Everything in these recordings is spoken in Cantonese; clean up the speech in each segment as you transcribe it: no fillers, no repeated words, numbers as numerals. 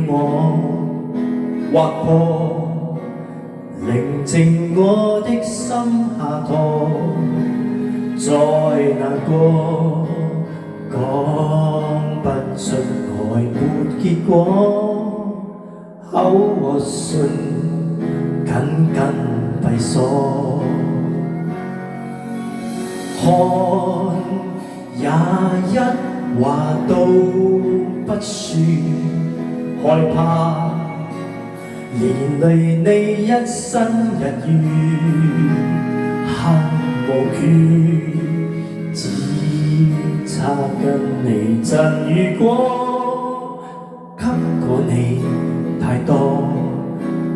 我劃破，寧靜我的心下墮，在那個講不出愛沒結果，口和唇緊緊閉鎖，看也一話都不說，害怕連累你一生日月，恨無缺，只差跟你贈如果，給過你太多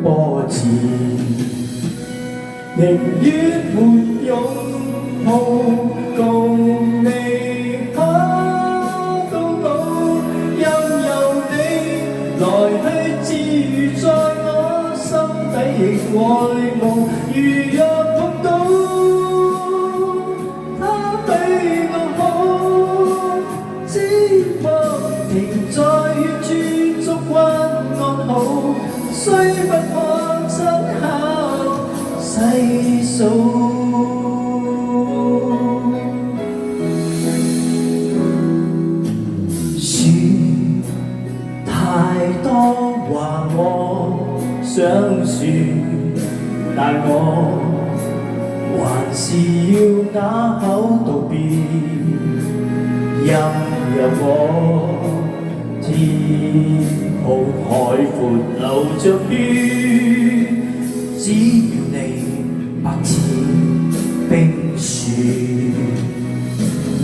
波折，寧願沒擁抱共你跑到老，任由你來去自如在我心底亦愛慕，如若碰到他比我好，只望停在遠處燭光安好，雖不可親口細數。太多話我想說，但我還是要啞口道別，任由我天空海闊流着血，只要你白似冰雪，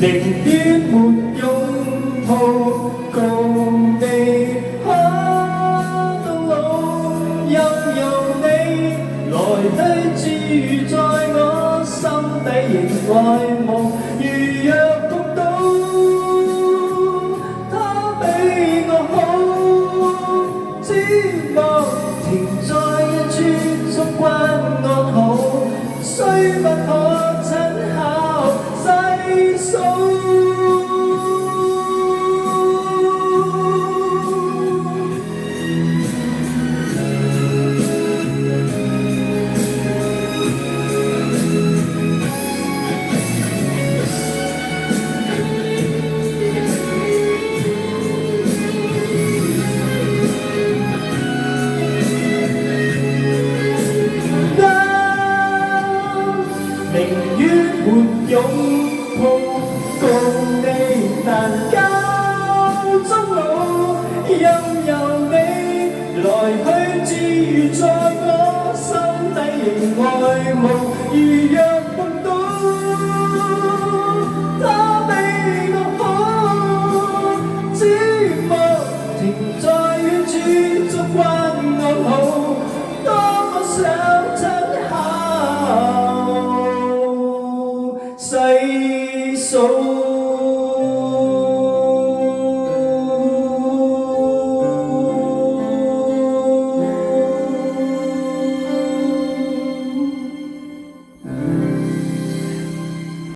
寧願沒擁抱共你來去自如在我心底亦愛慕，如若碰到他比我好，只望停在一處燭光安好，雖不可親口細數。寧願沒擁抱共你難交終老，任由你來去自如在我心底仍愛慕，如若碰到他比我好，只望停在遠處燭光安好，多麼想